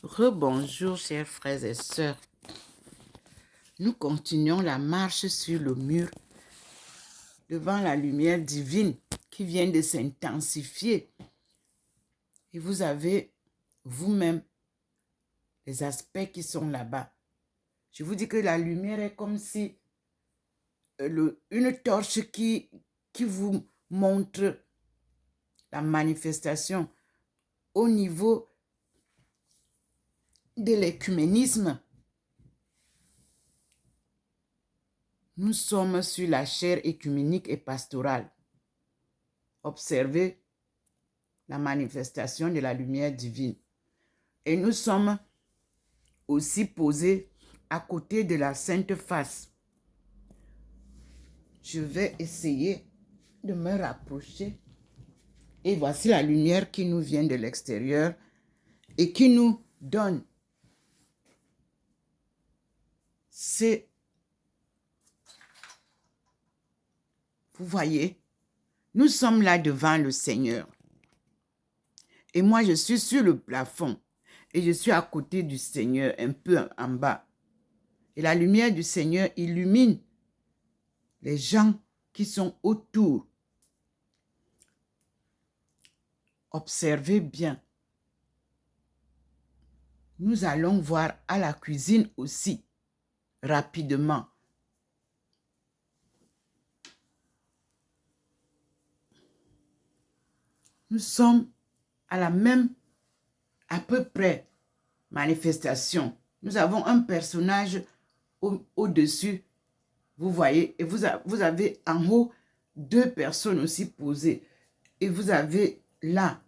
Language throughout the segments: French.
Rebonjour, chers frères et sœurs. Nous continuons la marche sur le mur devant la lumière divine qui vient de s'intensifier. Et vous avez vous-même les aspects qui sont là-bas. Je vous dis que la lumière est comme si une torche qui vous montre la manifestation au niveau de l'écuménisme. Nous sommes sur la chaire écuménique et pastorale. Observez la manifestation de la lumière divine. Et nous sommes aussi posés à côté de la Sainte Face. Je vais essayer de me rapprocher. Et voici la lumière qui nous vient de l'extérieur et qui nous donne vous voyez, nous sommes là devant le Seigneur. Et moi, je suis sur le plafond et je suis à côté du Seigneur, un peu en bas. Et la lumière du Seigneur illumine les gens qui sont autour. Observez bien. Nous allons voir à la cuisine aussi, rapidement. Nous sommes à la même, à peu près, manifestation. Nous avons un personnage au-dessus, vous voyez, et vous avez en haut deux personnes aussi posées. Et vous avez là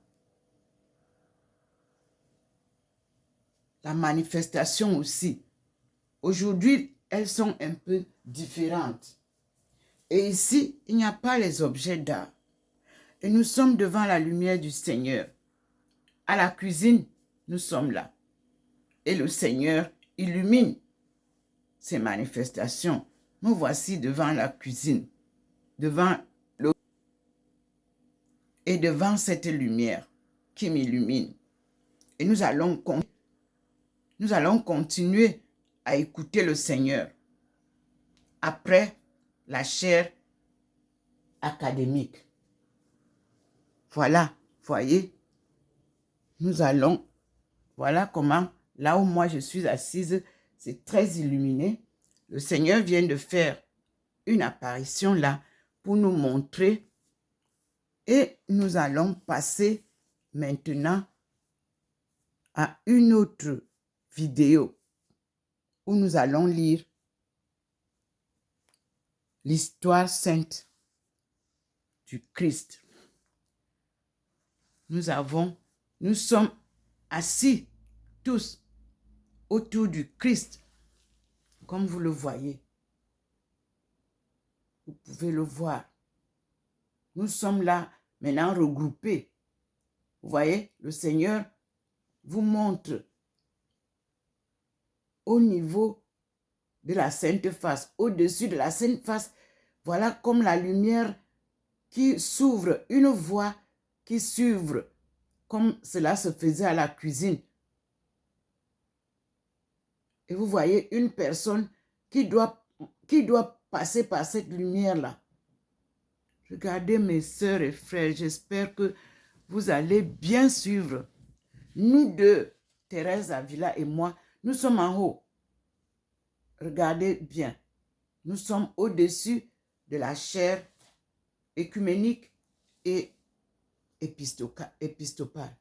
la manifestation aussi. Aujourd'hui, elles sont un peu différentes. Et ici, il n'y a pas les objets d'art. Et nous sommes devant la lumière du Seigneur. À la cuisine, nous sommes là. Et le Seigneur illumine ces manifestations. Nous voici devant la cuisine, devant l'eau et devant cette lumière qui m'illumine. Et nous allons continuer à écouter le Seigneur après la chaire académique. Voilà, voyez, voilà comment, là où moi je suis assise, c'est très illuminé. Le Seigneur vient de faire une apparition là pour nous montrer et nous allons passer maintenant à une autre vidéo où nous allons lire l'histoire sainte du Christ. Nous sommes assis tous autour du Christ, comme vous le voyez. Vous pouvez le voir. Nous sommes là maintenant regroupés. Vous voyez, le Seigneur vous montre au niveau de la Sainte Face, au-dessus de la Sainte Face, voilà comme la lumière qui s'ouvre, une voie qui s'ouvre, comme cela se faisait à la cuisine. Et vous voyez une personne qui doit passer par cette lumière-là. Regardez mes sœurs et frères, j'espère que vous allez bien suivre. Nous deux, Thérèse Avila et moi, nous sommes en haut. Regardez bien. Nous sommes au-dessus de la chaire écuménique et épiscopale.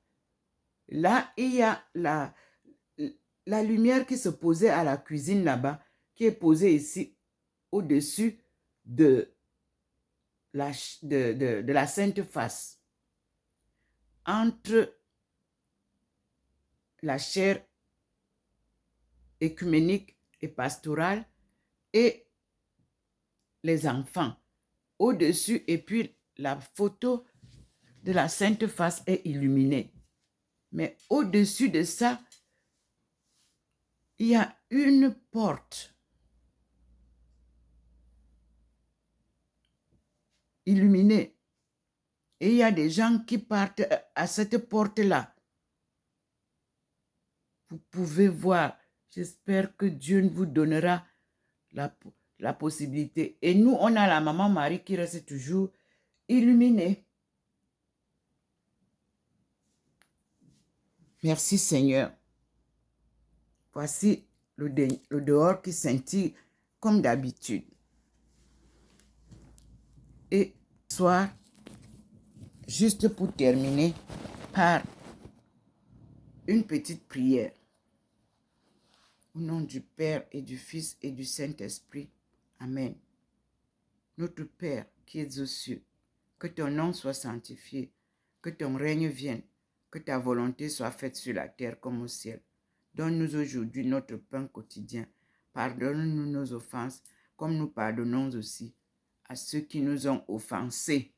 Là, il y a la lumière qui se posait à la cuisine là-bas, qui est posée ici au-dessus de la Sainte Face. Entre la chaire écuménique et pastorale et les enfants. Au-dessus, et puis la photo de la Sainte Face est illuminée. Mais au-dessus de ça, il y a une porte illuminée. Et il y a des gens qui partent à cette porte-là. Vous pouvez voir. J'espère que Dieu vous donnera la possibilité. Et nous, on a la maman Marie qui reste toujours illuminée. Merci Seigneur. Voici le dehors qui scintille comme d'habitude. Et soir, juste pour terminer, par une petite prière. Au nom du Père et du Fils et du Saint-Esprit. Amen. Notre Père qui es aux cieux, que ton nom soit sanctifié, que ton règne vienne, que ta volonté soit faite sur la terre comme au ciel. Donne-nous aujourd'hui notre pain quotidien. Pardonne-nous nos offenses, comme nous pardonnons aussi à ceux qui nous ont offensés.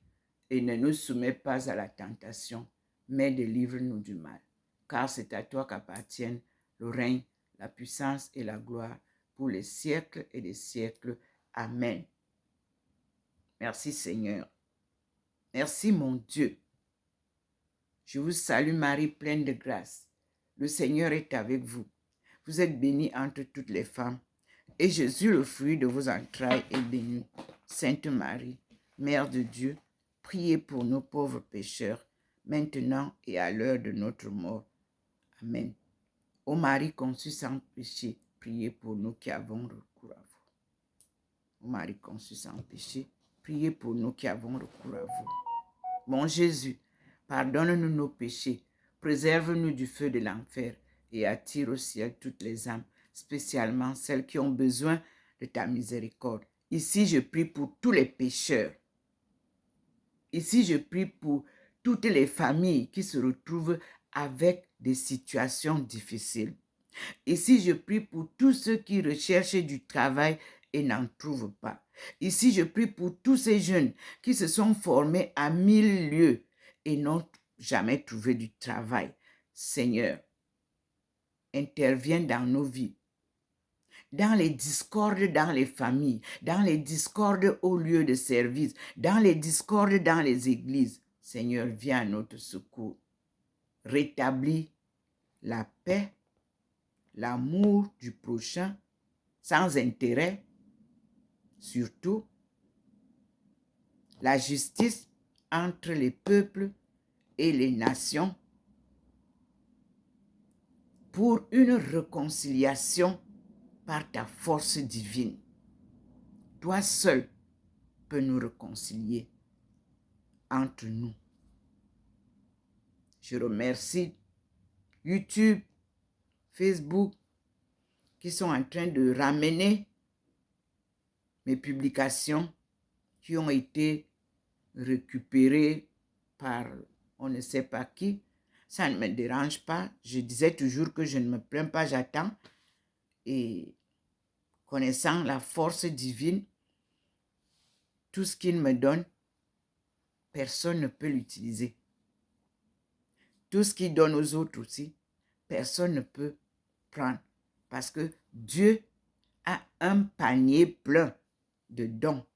Et ne nous soumets pas à la tentation, mais délivre-nous du mal. Car c'est à toi qu'appartiennent le règne, la puissance et la gloire pour les siècles et des siècles. Amen. Merci Seigneur. Merci mon Dieu. Je vous salue Marie, pleine de grâce. Le Seigneur est avec vous. Vous êtes bénie entre toutes les femmes. Et Jésus, le fruit de vos entrailles, est béni. Sainte Marie, Mère de Dieu, priez pour nos pauvres pécheurs, maintenant et à l'heure de notre mort. Amen. Ô Marie conçue sans péché, priez pour nous qui avons recours à vous. Ô Marie conçue sans péché, priez pour nous qui avons recours à vous. Mon Jésus, pardonne-nous nos péchés, préserve-nous du feu de l'enfer et attire au ciel toutes les âmes, spécialement celles qui ont besoin de ta miséricorde. Ici, je prie pour tous les pécheurs. Ici, je prie pour toutes les familles qui se retrouvent avec des situations difficiles. Ici, je prie pour tous ceux qui recherchent du travail et n'en trouvent pas. Ici, je prie pour tous ces jeunes qui se sont formés à 1000 lieues et n'ont jamais trouvé du travail. Seigneur, interviens dans nos vies, dans les discordes dans les familles, dans les discordes au lieu de service, dans les discordes dans les églises. Seigneur, viens à notre secours. Rétablis la paix, l'amour du prochain, sans intérêt, surtout la justice entre les peuples et les nations pour une réconciliation par ta force divine. Toi seul peux nous réconcilier entre nous. Je remercie YouTube, Facebook, qui sont en train de ramener mes publications qui ont été récupérées par on ne sait pas qui. Ça ne me dérange pas. Je disais toujours que je ne me plains pas, j'attends. Et connaissant la force divine, tout ce qu'il me donne, personne ne peut l'utiliser. Tout ce qu'il donne aux autres aussi, personne ne peut prendre. Parce que Dieu a un panier plein de dons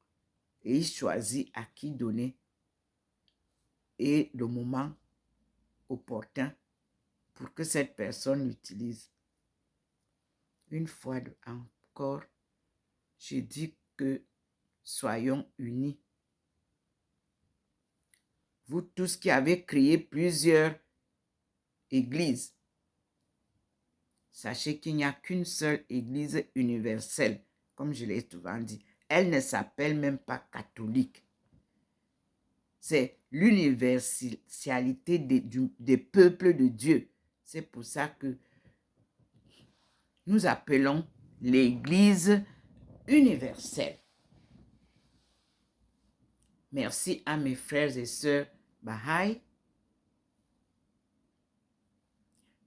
et il choisit à qui donner et le moment opportun pour que cette personne l'utilise. Une fois encore, je dis que soyons unis. Vous tous qui avez créé plusieurs églises, sachez qu'il n'y a qu'une seule église universelle, comme je l'ai souvent dit. Elle ne s'appelle même pas catholique. C'est l'universalité des peuples de Dieu. C'est pour ça que nous appelons l'église universelle. Merci à mes frères et sœurs Baha'i.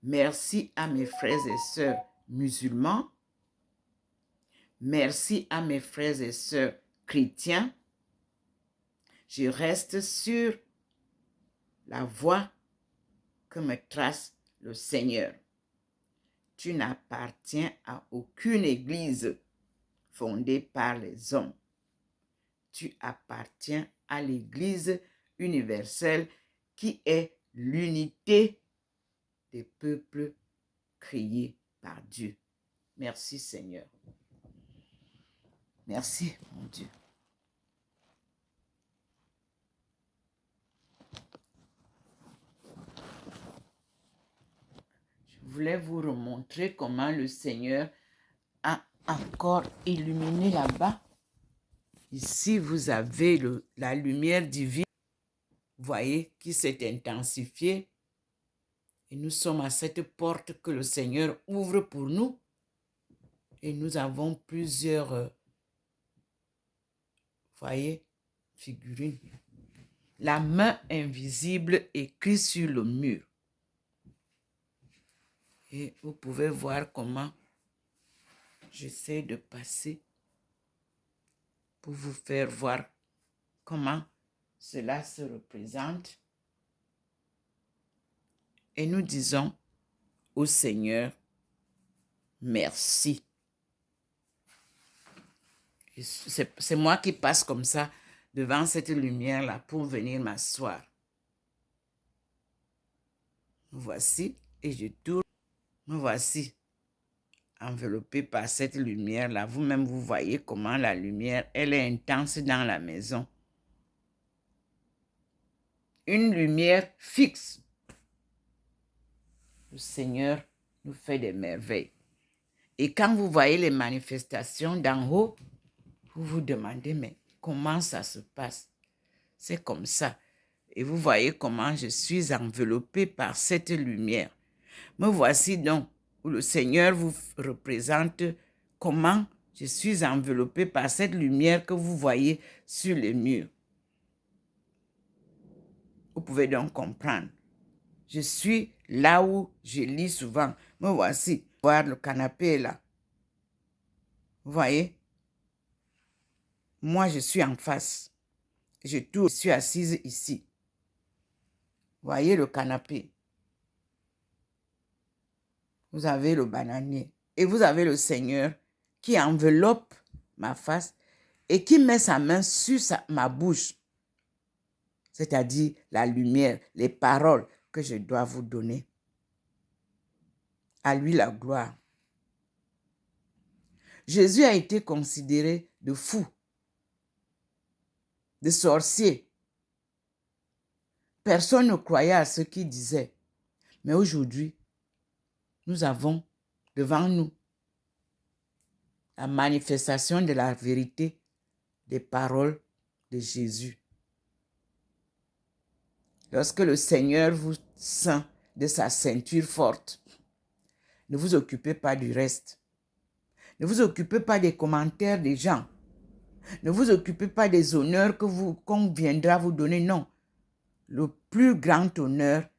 Merci à mes frères et sœurs musulmans. Merci à mes frères et sœurs chrétiens. Je reste sur la voie que me trace le Seigneur. Tu n'appartiens à aucune église fondée par les hommes. Tu appartiens à l'église universelle qui est l'unité des peuples créés par Dieu. Merci Seigneur. Merci mon Dieu. Je voulais vous remontrer comment le Seigneur a encore illuminé là-bas. Ici, vous avez la lumière divine, vous voyez, qui s'est intensifiée. Et nous sommes à cette porte que le Seigneur ouvre pour nous. Et nous avons plusieurs, voyez, figurines. La main invisible écrit sur le mur. Et vous pouvez voir comment j'essaie de passer pour vous faire voir comment cela se représente. Et nous disons au Seigneur, merci. C'est moi qui passe comme ça devant cette lumière-là pour venir m'asseoir. Voici, et je tourne. Me voici enveloppé par cette lumière-là. Vous-même, vous voyez comment la lumière, elle est intense dans la maison. Une lumière fixe. Le Seigneur nous fait des merveilles. Et quand vous voyez les manifestations d'en haut, vous vous demandez, mais comment ça se passe? C'est comme ça. Et vous voyez comment je suis enveloppé par cette lumière. Me voici donc, où le Seigneur vous représente comment je suis enveloppé par cette lumière que vous voyez sur les murs. Vous pouvez donc comprendre. Je suis là où je lis souvent. Me voici. Voir le canapé est là. Vous voyez? Moi, je suis en face. Je suis assise ici. Voyez le canapé. Vous avez le bananier. Et vous avez le Seigneur qui enveloppe ma face et qui met sa main sur ma bouche. C'est-à-dire la lumière, les paroles que je dois vous donner. À lui la gloire. Jésus a été considéré de fou, de sorcier. Personne ne croyait à ce qu'il disait. Mais aujourd'hui, nous avons devant nous la manifestation de la vérité des paroles de Jésus. Lorsque le Seigneur vous ceint de sa ceinture forte, ne vous occupez pas du reste. Ne vous occupez pas des commentaires des gens. Ne vous occupez pas des honneurs qu'on viendra vous donner. Non. Le plus grand honneur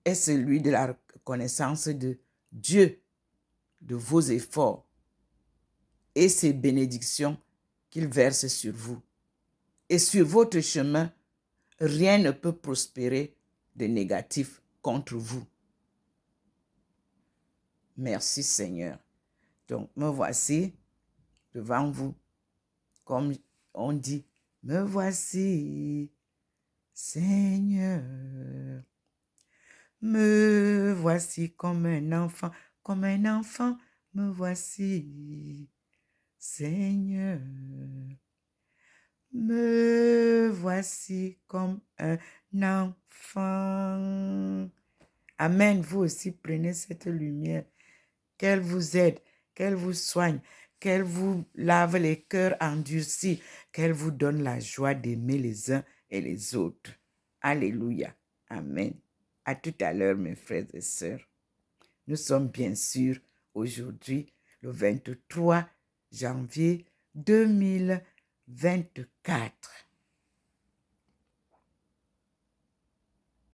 est celui de la reconnaissance de Dieu, de vos efforts et ses bénédictions qu'il verse sur vous. Et sur votre chemin, rien ne peut prospérer de négatif contre vous. Merci Seigneur. Donc, me voici devant vous. Comme on dit, me voici, Seigneur. Me voici comme un enfant, me voici, Seigneur. Me voici comme un enfant. Amen. Vous aussi, prenez cette lumière. Qu'elle vous aide, qu'elle vous soigne, qu'elle vous lave les cœurs endurcis, qu'elle vous donne la joie d'aimer les uns et les autres. Alléluia. Amen. À tout à l'heure, mes frères et sœurs. Nous sommes bien sûr aujourd'hui, le 23 janvier 2024.